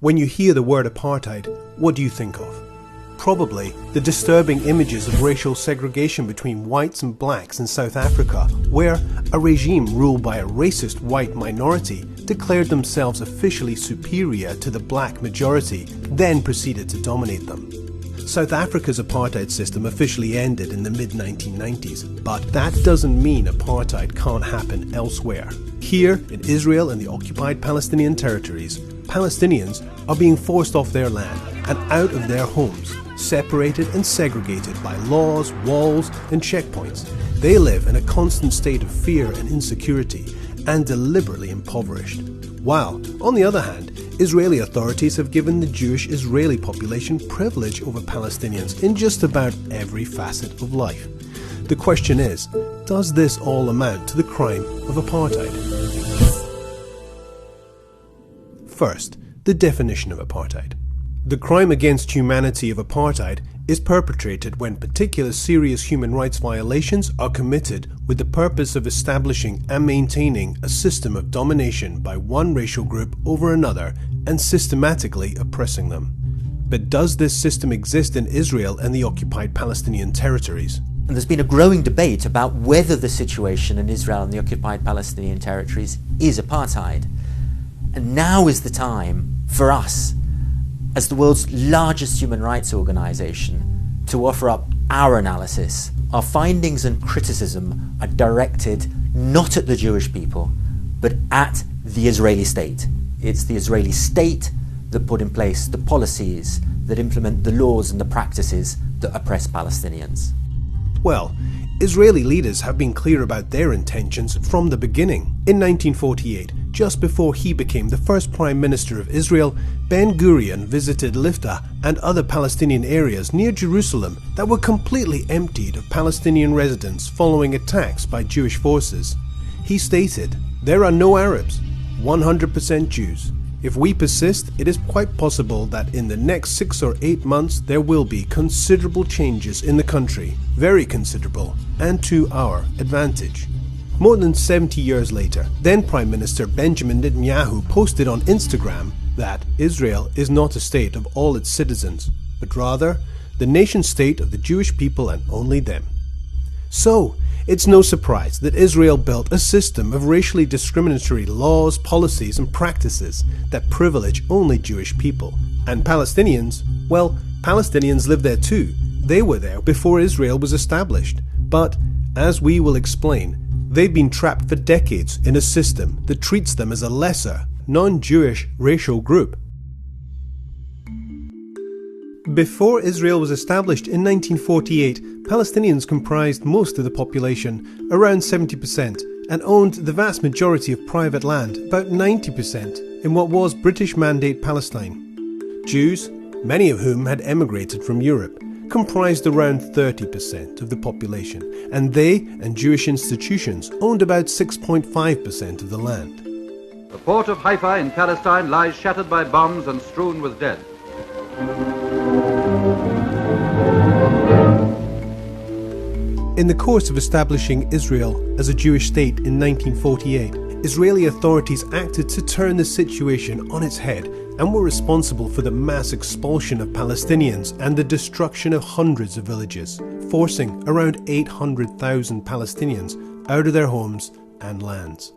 When you hear the word apartheid, what do you think of? Probably the disturbing images of racial segregation between whites and blacks in South Africa, where a regime ruled by a racist white minority declared themselves officially superior to the black majority, then proceeded to dominate them. South Africa's apartheid system officially ended in the mid-1990s, but that doesn't mean apartheid can't happen elsewhere. Here, in Israel and the occupied Palestinian territories, Palestinians are being forced off their land and out of their homes, separated and segregated by laws, walls and checkpoints. They live in a constant state of fear and insecurity and deliberately impoverished. While, on the other hand, Israeli authorities have given the Jewish Israeli population privilege over Palestinians in just about every facet of life. The question is, does this all amount to the crime of apartheid? First, the definition of apartheid. The crime against humanity of apartheid is perpetrated when particular serious human rights violations are committed with the purpose of establishing and maintaining a system of domination by one racial group over another and systematically oppressing them. But does this system exist in Israel and the occupied Palestinian territories? And there's been a growing debate about whether the situation in Israel and the occupied Palestinian territories is apartheid. And now is the time for us, as the world's largest human rights organisation, to offer up our analysis. Our findings and criticism are directed not at the Jewish people, but at the Israeli state. It's the Israeli state that put in place the policies that implement the laws and the practices that oppress Palestinians. Well, Israeli leaders have been clear about their intentions from the beginning. In 1948, just before he became the first Prime Minister of Israel, Ben-Gurion visited Lifta and other Palestinian areas near Jerusalem that were completely emptied of Palestinian residents following attacks by Jewish forces. He stated, "There are no Arabs, 100% Jews. If we persist, it is quite possible that in the next 6 or 8 months there will be considerable changes in the country, very considerable, and to our advantage." More than 70 years later, then Prime Minister Benjamin Netanyahu posted on Instagram that Israel is not a state of all its citizens, but rather the nation-state of the Jewish people and only them. So, it's no surprise that Israel built a system of racially discriminatory laws, policies and practices that privilege only Jewish people. And Palestinians, well, Palestinians live there too. They were there before Israel was established. But, as we will explain, they've been trapped for decades in a system that treats them as a lesser, non-Jewish racial group. Before Israel was established in 1948, Palestinians comprised most of the population, around 70%, and owned the vast majority of private land, about 90%, in what was British Mandate Palestine. Jews, many of whom had emigrated from Europe, comprised around 30% of the population, and they and Jewish institutions owned about 6.5% of the land. The port of Haifa in Palestine lies shattered by bombs and strewn with dead. In the course of establishing Israel as a Jewish state in 1948, Israeli authorities acted to turn the situation on its head and were responsible for the mass expulsion of Palestinians and the destruction of hundreds of villages, forcing around 800,000 Palestinians out of their homes and lands.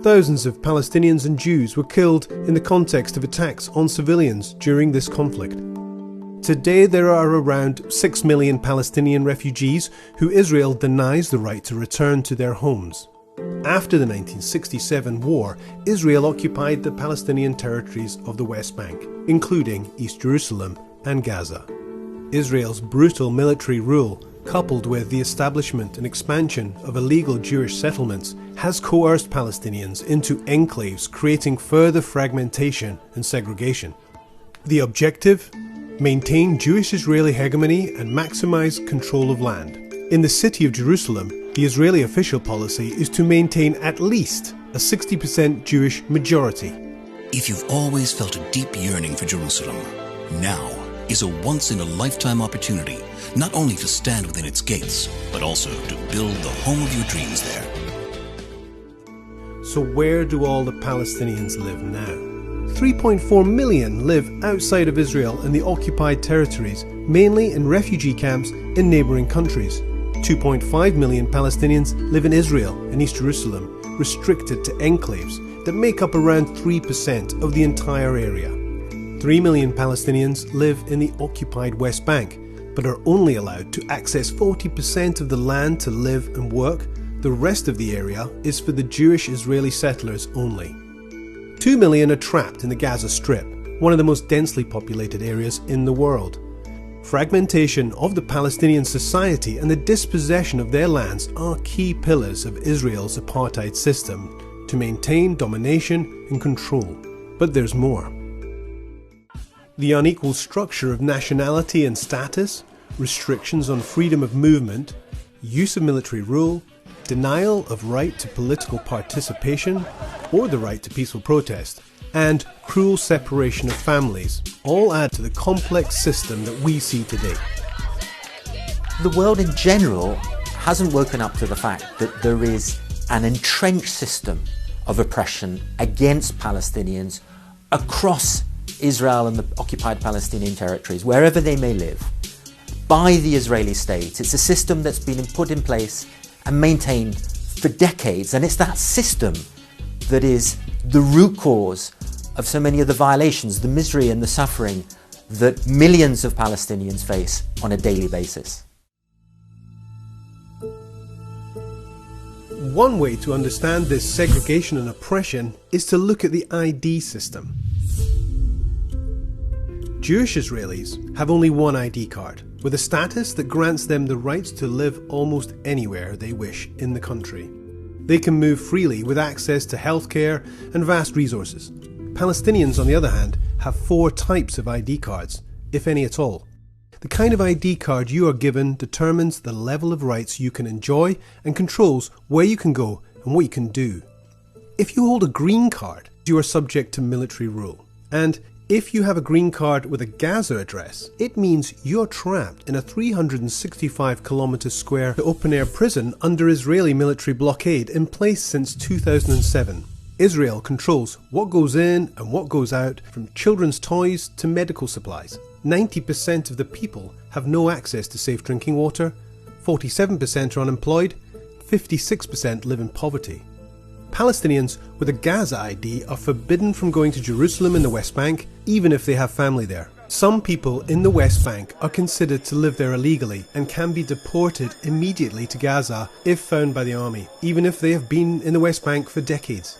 Thousands of Palestinians and Jews were killed in the context of attacks on civilians during this conflict. Today there are around 6 million Palestinian refugees who Israel denies the right to return to their homes. After the 1967 war, Israel occupied the Palestinian territories of the West Bank, including East Jerusalem and Gaza. Israel's brutal military rule, coupled with the establishment and expansion of illegal Jewish settlements, has coerced Palestinians into enclaves, creating further fragmentation and segregation. The objective? Maintain Jewish-Israeli hegemony and maximize control of land. In the city of Jerusalem, the Israeli official policy is to maintain at least a 60% Jewish majority. If you've always felt a deep yearning for Jerusalem, now is a once-in-a-lifetime opportunity not only to stand within its gates, but also to build the home of your dreams there. So where do all the Palestinians live now? 3.4 million live outside of Israel in the occupied territories, mainly in refugee camps in neighbouring countries. 2.5 million Palestinians live in Israel and East Jerusalem, restricted to enclaves that make up around 3% of the entire area. 3 million Palestinians live in the occupied West Bank, but are only allowed to access 40% of the land to live and work. The rest of the area is for the Jewish Israeli settlers only. 2 million are trapped in the Gaza Strip, one of the most densely populated areas in the world. Fragmentation of the Palestinian society and the dispossession of their lands are key pillars of Israel's apartheid system to maintain domination and control. But there's more. The unequal structure of nationality and status, restrictions on freedom of movement, use of military rule, denial of right to political participation or the right to peaceful protest, and cruel separation of families all add to the complex system that we see today. The world in general hasn't woken up to the fact that there is an entrenched system of oppression against Palestinians across Israel and the occupied Palestinian territories, wherever they may live, by the Israeli state. It's a system that's been put in place and maintained for decades, and it's that system that is the root cause of so many of the violations, the misery and the suffering that millions of Palestinians face on a daily basis. One way to understand this segregation and oppression is to look at the ID system. Jewish Israelis have only one ID card, with a status that grants them the rights to live almost anywhere they wish in the country. They can move freely with access to healthcare and vast resources. Palestinians, on the other hand, have 4 types of ID cards, if any at all. The kind of ID card you are given determines the level of rights you can enjoy and controls where you can go and what you can do. If you hold a green card, you are subject to military rule. And if you have a green card with a Gaza address, it means you're trapped in a 365 kilometre square open-air prison under Israeli military blockade in place since 2007. Israel controls what goes in and what goes out, from children's toys to medical supplies. 90% of the people have no access to safe drinking water, 47% are unemployed, 56% live in poverty. Palestinians with a Gaza ID are forbidden from going to Jerusalem in the West Bank, even if they have family there. Some people in the West Bank are considered to live there illegally and can be deported immediately to Gaza if found by the army, even if they have been in the West Bank for decades.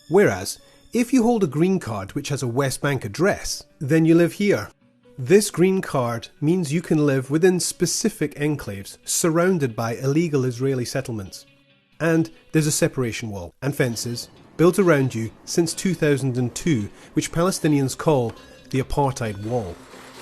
Whereas, if you hold a green card which has a West Bank address, then you live here. This green card means you can live within specific enclaves surrounded by illegal Israeli settlements. And there's a separation wall and fences built around you since 2002, which Palestinians call the apartheid wall.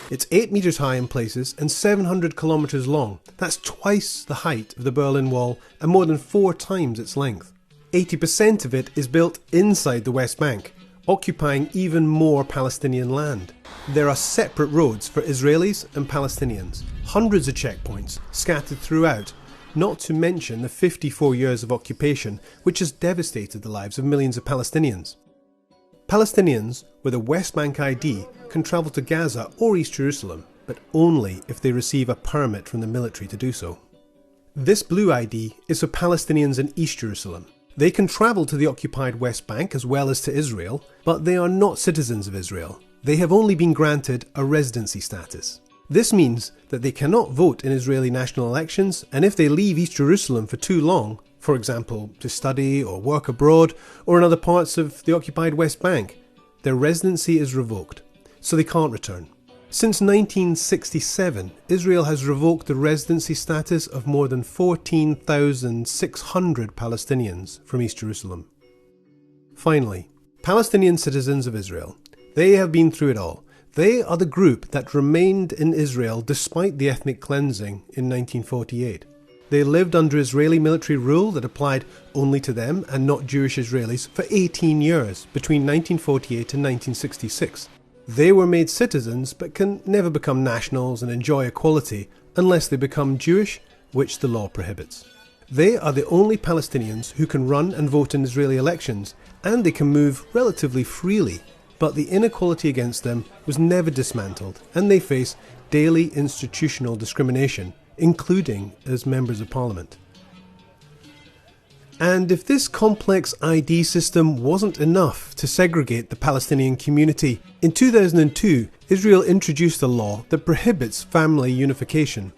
It's 8 metres high in places and 700 kilometres long. That's twice the height of the Berlin Wall and more than 4 times its length. 80% of it is built inside the West Bank, occupying even more Palestinian land. There are separate roads for Israelis and Palestinians, hundreds of checkpoints scattered throughout, not to mention the 54 years of occupation which has devastated the lives of millions of Palestinians. Palestinians with a West Bank ID can travel to Gaza or East Jerusalem, but only if they receive a permit from the military to do so. This blue ID is for Palestinians in East Jerusalem. They can travel to the occupied West Bank as well as to Israel, but they are not citizens of Israel. They have only been granted a residency status. This means that they cannot vote in Israeli national elections, and if they leave East Jerusalem for too long, for example to study or work abroad or in other parts of the occupied West Bank, their residency is revoked, so they can't return. Since 1967, Israel has revoked the residency status of more than 14,600 Palestinians from East Jerusalem. Finally, Palestinian citizens of Israel. They have been through it all. They are the group that remained in Israel despite the ethnic cleansing in 1948. They lived under Israeli military rule that applied only to them and not Jewish Israelis for 18 years between 1948 and 1966. They were made citizens but can never become nationals and enjoy equality unless they become Jewish, which the law prohibits. They are the only Palestinians who can run and vote in Israeli elections, and they can move relatively freely but the inequality against them was never dismantled, and they face daily institutional discrimination, including as members of parliament. And if this complex ID system wasn't enough to segregate the Palestinian community, in 2002 Israel introduced a law that prohibits family unification.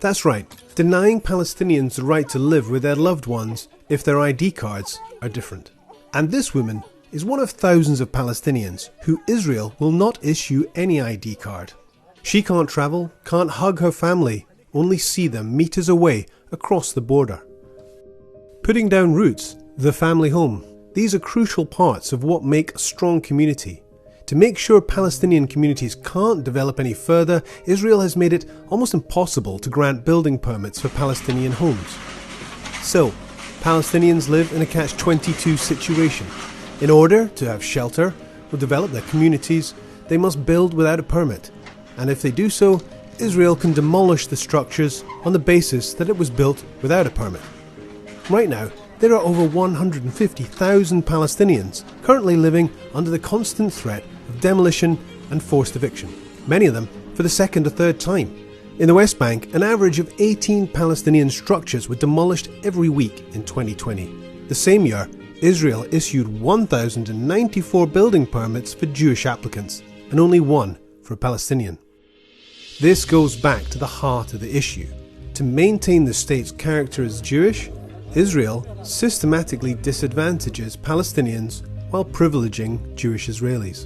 That's right, denying Palestinians the right to live with their loved ones if their ID cards are different. And this woman is one of thousands of Palestinians who Israel will not issue any ID card. She can't travel, can't hug her family, only see them meters away across the border. Putting down roots, the family home, these are crucial parts of what make a strong community. To make sure Palestinian communities can't develop any further, Israel has made it almost impossible to grant building permits for Palestinian homes. So, Palestinians live in a catch-22 situation. In order to have shelter or develop their communities, they must build without a permit. And if they do so, Israel can demolish the structures on the basis that it was built without a permit. Right now, there are over 150,000 Palestinians currently living under the constant threat of demolition and forced eviction, many of them for the second or third time. In the West Bank, an average of 18 Palestinian structures were demolished every week in 2020. The same year, Israel issued 1,094 building permits for Jewish applicants, and only one for a Palestinian. This goes back to the heart of the issue. To maintain the state's character as Jewish, Israel systematically disadvantages Palestinians while privileging Jewish Israelis.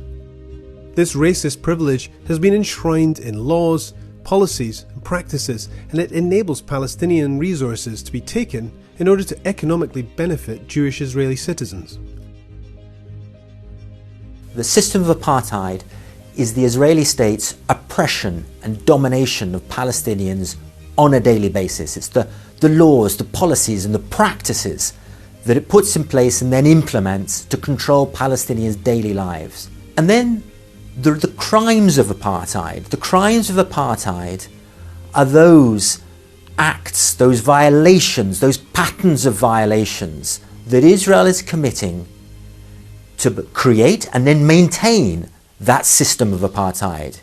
This racist privilege has been enshrined in laws, policies and practices, and it enables Palestinian resources to be taken in order to economically benefit Jewish Israeli citizens. The system of apartheid is the Israeli state's oppression and domination of Palestinians on a daily basis. It's the laws, the policies and the practices that it puts in place and then implements to control Palestinians' daily lives. And then the crimes of apartheid. The crimes of apartheid are those acts, those violations, those patterns of violations that Israel is committing to create and then maintain that system of apartheid.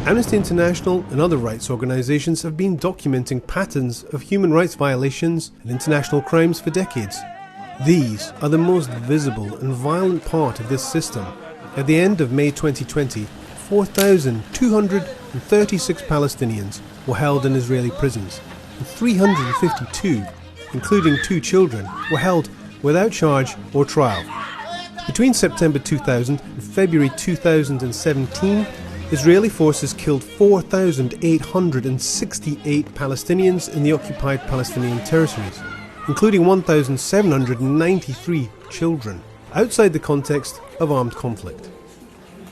Amnesty International and other rights organisations have been documenting patterns of human rights violations and international crimes for decades. These are the most visible and violent part of this system. At the end of May 2020, 4,236 Palestinians were held in Israeli prisons, and 352, including 2 children, were held without charge or trial. Between September 2000 and February 2017, Israeli forces killed 4,868 Palestinians in the occupied Palestinian territories, including 1,793 children, outside the context of armed conflict.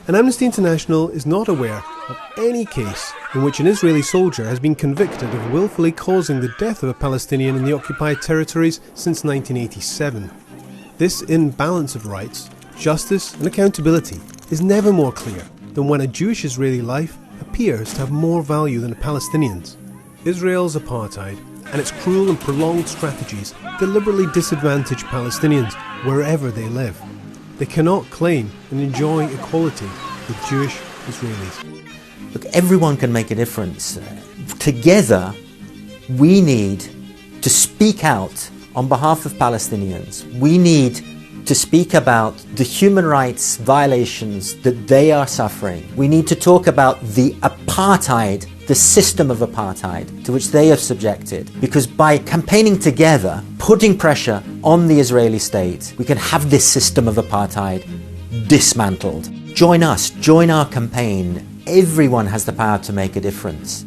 And Amnesty International is not aware of any case in which an Israeli soldier has been convicted of willfully causing the death of a Palestinian in the occupied territories since 1987. This imbalance of rights, justice and accountability is never more clear than when a Jewish Israeli life appears to have more value than a Palestinian's. Israel's apartheid and its cruel and prolonged strategies deliberately disadvantage Palestinians wherever they live. They cannot claim and enjoy equality with Jewish Israelis. Look, everyone can make a difference. Together, we need to speak out on behalf of Palestinians. We need to speak about the human rights violations that they are suffering. We need to talk about the apartheid, the system of apartheid to which they are subjected. Because by campaigning together, putting pressure on the Israeli state, we can have this system of apartheid dismantled. Join us, join our campaign. Everyone has the power to make a difference.